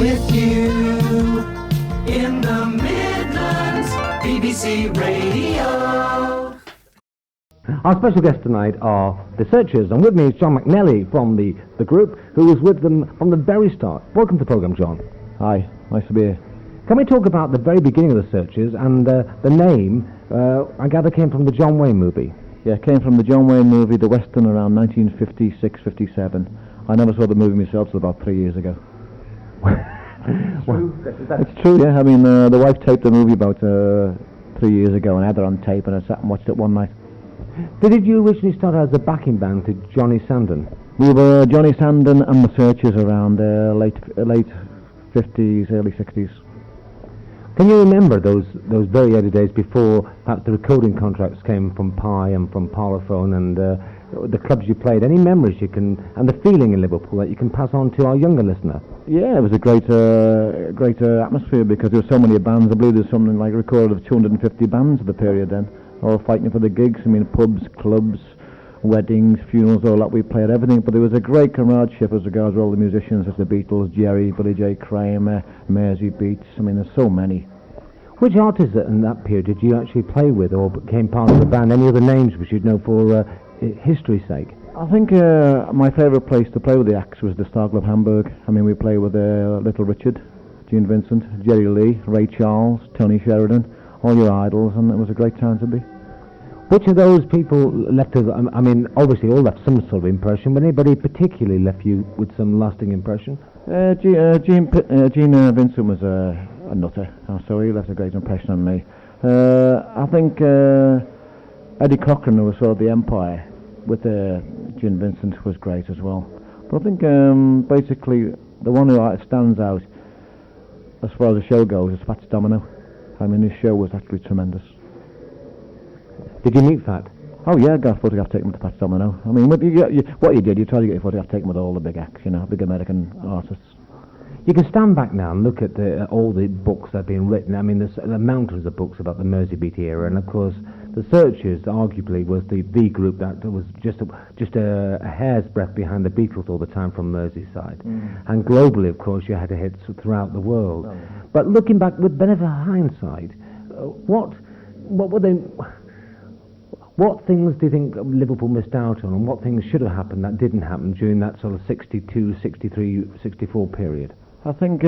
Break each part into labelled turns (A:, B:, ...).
A: with you in the Midlands, BBC Radio.
B: Our special guests tonight are the Searchers, and with me is John McNally from the group, who was with them from the very start. Welcome to the programme, John.
C: Hi, nice to be here.
B: Can we talk about the very beginning of the Searchers, and the name, I gather, came from the John Wayne movie?
C: Yeah, it came from the John Wayne movie, the Western, around 1956-57. I never saw the movie myself till about 3 years ago. It's true, yeah. I mean, the wife taped the movie about 3 years ago and had it on tape, and I sat and watched it one night.
B: Did you originally start out as a backing band to Johnny Sandon?
C: We were Johnny Sandon and the Searchers around late 50s, early 60s.
B: Can you remember those very early days before perhaps the recording contracts came from Pi and from Parlophone and the clubs you played? Any memories you can, and the feeling in Liverpool that you can pass on to our younger listener?
C: Yeah, it was a great atmosphere because there were so many bands. I believe there's something like a record of 250 bands at the period then, all fighting for the gigs. I mean, pubs, clubs, weddings, funerals, all that. We played everything, but there was a great comradeship as regards all the musicians, as the Beatles, Jerry, Billy J. Kramer, Mersey Beats. I mean, there's so many.
B: Which artists in that period did you actually play with or became part of the band? Any other names which you'd know for history's sake?
C: I think my favourite place to play with the acts was the Star Club Hamburg. I mean, we played with Little Richard, Gene Vincent, Jerry Lee, Ray Charles, Tony Sheridan, all your idols, and it was a great time to be.
B: Which of those people left us, I mean, obviously all left some sort of impression, but anybody particularly left you with some lasting impression?
C: Gene Vincent was a nutter, so he left a great impression on me. I think Eddie Cochran, who was sort of the Empire, with Gene Vincent, was great as well. But I think basically the one who stands out as far as the show goes is Fats Domino. I mean, his show was actually tremendous.
B: Did you meet Fat?
C: Oh yeah, I got a photograph taken with Fats Domino. I mean, what you did, you tried to get your photograph taken with all the big acts, big American artists.
B: You can stand back now and look at all the books that have been written. I mean, there's mountains of books about the Mersey Beat era, and of course, the Searchers arguably was the group that was just a hair's breadth behind the Beatles all the time from Merseyside. And globally, of course, you had hits throughout the world. Oh, yeah. But looking back with benefit of hindsight, what were they? What things do you think Liverpool missed out on, and what things should have happened that didn't happen during that sort of 62, 63, 64 period?
C: I think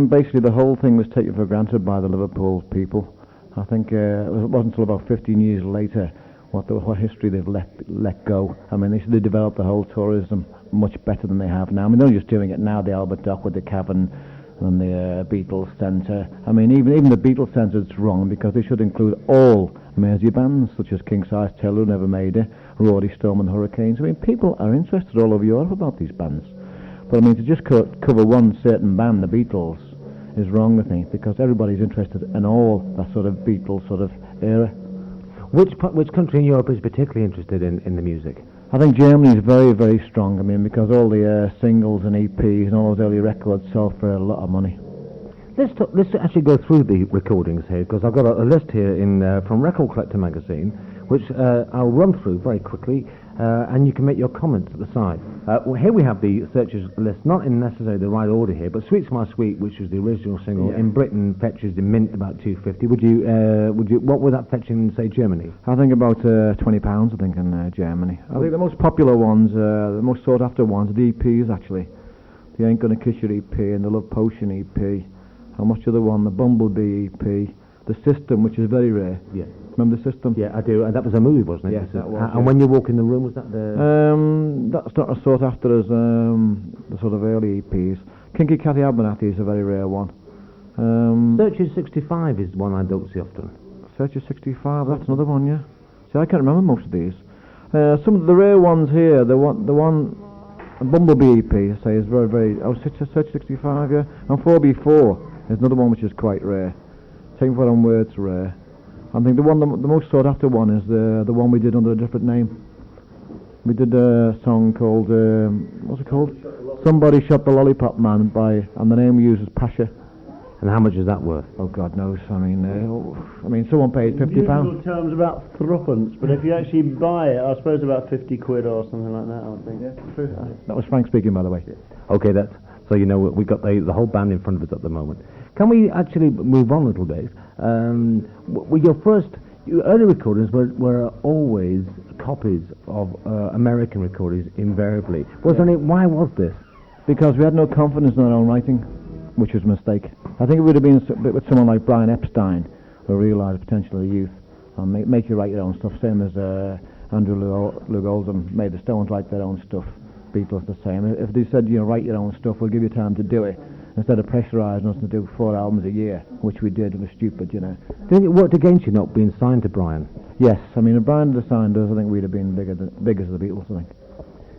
C: basically the whole thing was taken for granted by the Liverpool people. I think it wasn't until about 15 years later what history they've let go. I mean, they should have developed the whole tourism much better than they have now. I mean, they're just doing it now, the Albert Dock with the Cavern and the Beatles Centre. I mean, even the Beatles Centre is wrong because they should include all Mersey bands such as King Size Taylor, who never made it, Rory Storm and Hurricanes. I mean, people are interested all over Europe about these bands. But I mean, to just cover one certain band, the Beatles, is wrong, I think, because everybody's interested in all that sort of Beatles sort of era.
B: Which country in Europe is particularly interested in the music?
C: I think Germany is very, very strong. I mean, because all the singles and EPs and all those early records sell for a lot of money.
B: Let's actually go through the recordings here, because I've got a list here from Record Collector magazine, which I'll run through very quickly, and you can make your comments at the side. Here we have the Searchers list, not in necessarily the right order here, but Sweet's My Sweet, which was the original single, in Britain fetches in mint about £2.50. What would that fetch in, say, Germany?
C: I think about £20, I think, in Germany. I think the most popular ones, the most sought after ones, are the EPs, actually. The Ain't Gonna Kiss Your EP and the Love Potion EP. How much of the one? The Bumblebee EP, the System, which is very rare.
B: Yeah.
C: Remember the System?
B: Yeah, I do. And that was a movie, wasn't it?
C: Yes, that was.
B: And when you walk in the room, was that the?
C: That's not as sought after as the sort of early EPs. Kinky Cathy Abernathy is a very rare one.
B: Searchers 65 is one I don't see often.
C: Searchers 65, that's another one, yeah. See, I can't remember most of these. Some of the rare ones here, the one Bumblebee EP, I say, is very, very. Oh, Search 65, yeah. And 4B4 is another one which is quite rare. Taken for on words, rare. I think the most sought after one is the one we did under a different name. We did a song called what's it called? Somebody Shot the Lollipop Man and the name we used is Pasha.
B: And how much is that worth?
C: Oh God knows. I mean, someone paid £50.
D: Usual terms about threepence, but if you actually buy it, I suppose about £50 or something like that. I would think.
C: Yeah, true. That was Frank speaking, by the way.
B: Okay, that's So, you know, we've got the whole band in front of us at the moment. Can we actually move on a little bit? With your early recordings were always copies of American recordings, invariably. Why was this?
C: Because we had no confidence in our own writing, which was a mistake. I think it would have been with someone like Brian Epstein, who realised the potential of the youth, and make you write your own stuff, same as Andrew Loog Oldham made the Stones write their own stuff. Beatles the same. If they said, you know, write your own stuff, we'll give you time to do it, instead of pressurising us to do 4 albums a year, which we did. It was stupid, you know.
B: Do you think it worked against you not being signed to Brian?
C: Yes, I mean, if Brian had signed us, I think we'd have been big as the Beatles, I think.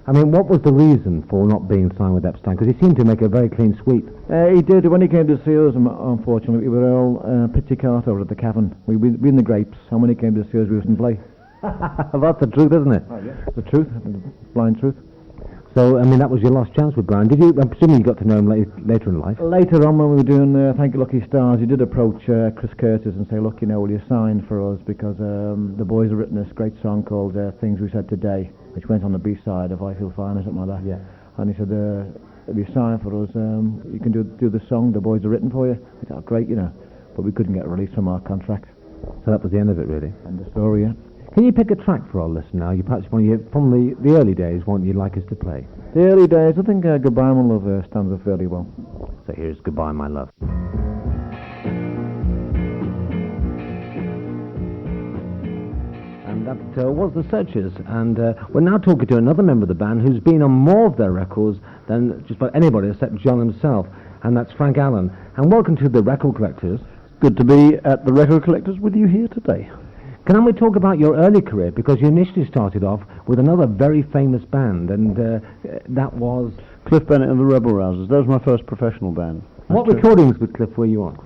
B: I mean, what was the reason for not being signed with Epstein? Because he seemed to make a very clean sweep.
C: He did. When he came to see us, unfortunately, we were all pizzicato over at the Cavern. We'd be in the Grapes, and when he came to see us, we wouldn't play.
B: That's the truth, isn't it?
C: Oh, yeah. The truth, the blind truth.
B: So, I mean, that was your last chance with Brian. I'm presuming you got to know him later in life.
C: Later on, when we were doing Thank You Lucky Stars, he did approach Chris Curtis and say, look, you know, will you sign for us? Because the boys have written this great song called Things We Said Today, which went on the B-side of I Feel Fine or something like that.
B: Yeah.
C: And he said, if you sign for us, you can do the song the boys have written for you. We thought, great, you know. But we couldn't get a release from our contract.
B: So that was the end of it, really.
C: End of story, yeah.
B: Can you pick a track for our listener now? You perhaps from the early days, one you'd like us to play?
C: The early days, I think Goodbye My Love stands up fairly well.
B: So here's Goodbye My Love. And that was The Searchers, and we're now talking to another member of the band who's been on more of their records than just about anybody except John himself, and that's Frank Allen. And welcome to the Record Collectors.
D: Good to be at the Record Collectors with you here today.
B: Can we talk about your early career? Because you initially started off with another very famous band, and that was...
D: Cliff Bennett and the Rebel Rousers. That was my first professional band.
B: What recordings with Cliff were you on?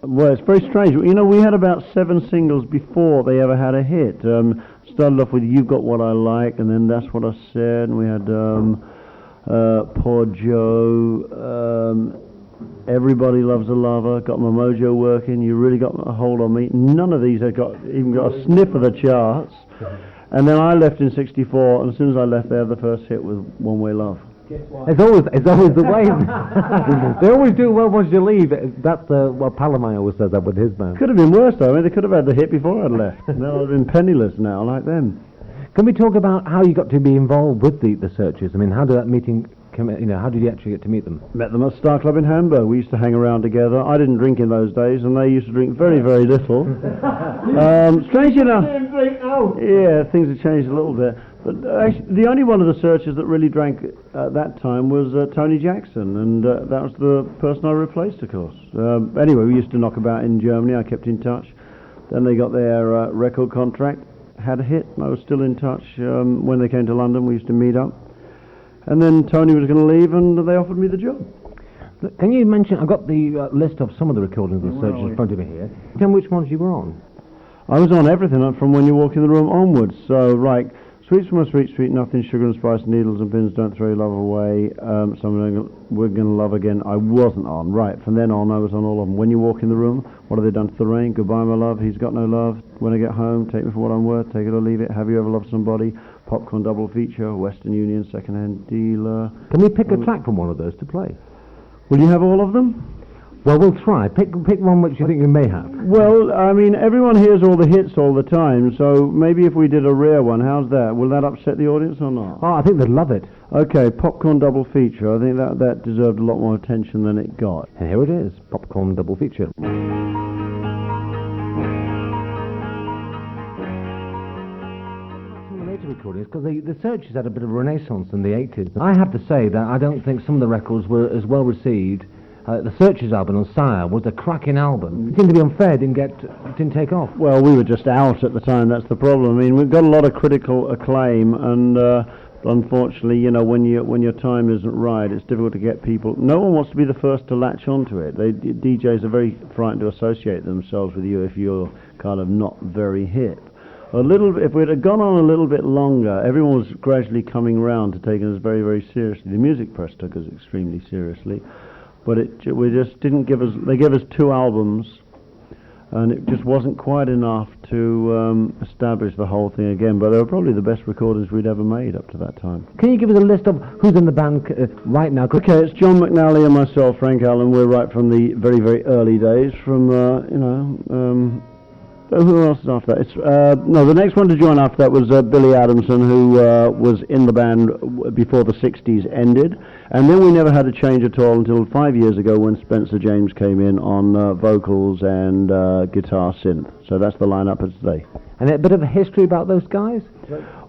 D: Well, it's very strange. You know, we had about 7 singles before they ever had a hit. Started off with You've Got What I Like, and then That's What I Said, and we had Poor Joe... Everybody Loves a Lover, Got My Mojo Working, You Really Got a Hold on Me. None of these had even got a sniff of the charts. And then I left in '64, and as soon as I left there, the first hit was One Way Love.
B: It's always the way. They always do well once you leave. That's what Palomar always says that with his band.
D: Could have been worse though. I mean, they could have had the hit before I'd left. Then I'd have been penniless now, like them.
B: Can we talk about how you got to be involved with the Searchers? I mean, how did that meeting... how did you actually get to meet them?
D: Met them at Star Club in Hamburg. We used to hang around together. I didn't drink in those days, and they used to drink very, very little. Strange enough, yeah, things have changed a little bit. But actually, the only one of the Searchers that really drank at that time was Tony Jackson, and that was the person I replaced, of course. Anyway, we used to knock about in Germany. I kept in touch. Then they got their record contract, had a hit, and I was still in touch. When they came to London, we used to meet up. And then Tony was going to leave, and they offered me the job.
B: Can you mention... I've got the list of some of the recordings of the Searchers in front of me here. Tell me which ones you were on.
D: I was on everything from When You Walk in the Room onwards. So, right, Sweets from a Sweet Street, Nothing, Sugar and Spice, Needles and Pins, Don't Throw Your Love Away, We're Gonna Love Again, I wasn't on. Right, from then on, I was on all of them. When You Walk in the Room, What Have They Done to the Rain, Goodbye My Love, He's Got No Love, When I Get Home, Take Me For What I'm Worth, Take It or Leave It, Have You Ever Loved Somebody, Popcorn Double Feature, Western Union, Second-Hand Dealer.
B: Can we pick a track from one of those to play?
D: Will you have all of them?
B: Well, we'll try. Pick one which you think you may have.
D: Well, I mean, everyone hears all the hits all the time, so maybe if we did a rare one, how's that? Will that upset the audience or not?
B: Oh, I think they'd love it.
D: Okay, Popcorn Double Feature. I think that deserved a lot more attention than it got.
B: And here it is, Popcorn Double Feature. Recordings, because the Searchers had a bit of a renaissance in the 80s. I have to say that I don't think some of the records were as well received. The Searchers album on Sire was a cracking album. It seemed to be unfair, didn't take off.
D: Well, we were just out at the time, that's the problem. I mean, we've got a lot of critical acclaim, and unfortunately, you know, when your time isn't right, it's difficult to get people. No one wants to be the first to latch onto it. DJs are very frightened to associate themselves with you if you're kind of not very hip. If we'd have gone on a little bit longer, everyone was gradually coming round to taking us very, very seriously. The music press took us extremely seriously, but we just didn't give us. They gave us 2 albums, and it just wasn't quite enough to establish the whole thing again, but they were probably the best recordings we'd ever made up to that time.
B: Can you give us a list of who's in the band right now?
D: Okay, it's John McNally and myself, Frank Allen. We're right from the very, very early days. From who else is after that? It's the next one to join after that was Billy Adamson, who was in the band before the 60s ended, and then we never had a change at all until 5 years ago when Spencer James came in on vocals and guitar synth. So that's the lineup of today.
B: And a bit of a history about those guys?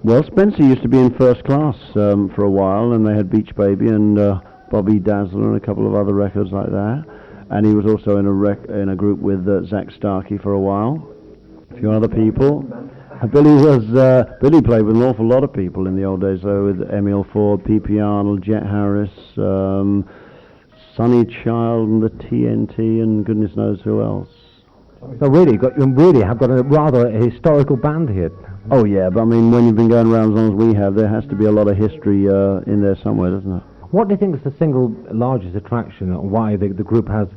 D: Well, Spencer used to be in First Class for a while, and they had Beach Baby and Bobby Dazzler and a couple of other records like that. And he was also in a group with Zach Starkey for a while. A few other people. Billy played with an awful lot of people in the old days, though, with Emil Ford, P.P. Arnold, Jet Harris, Sonny Child and the TNT, and goodness knows who else.
B: So really have got a rather historical band here.
D: Oh yeah, but I mean, when you've been going around as long as we have, there has to be a lot of history in there somewhere, doesn't it?
B: What do you think is the single largest attraction, or why the group has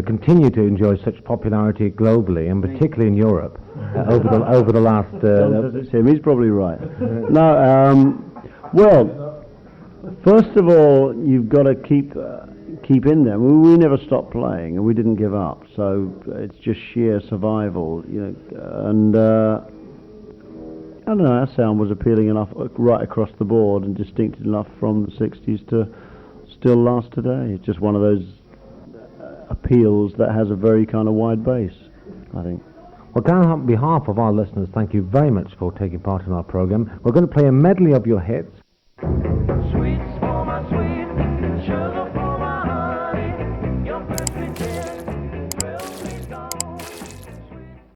B: continue to enjoy such popularity globally, and particularly in Europe, over the last...
D: It's him, he's probably right. No, well, first of all, you've got to keep in there. We never stopped playing, and we didn't give up, so it's just sheer survival, and... I don't know, our sound was appealing enough right across the board and distinctive enough from the 60s to still last today. It's just one of those appeals that has a very kind of wide base, I think.
B: Well, Dan, on behalf of our listeners, thank you very much for taking part in our programme. We're going to play a medley of your hits.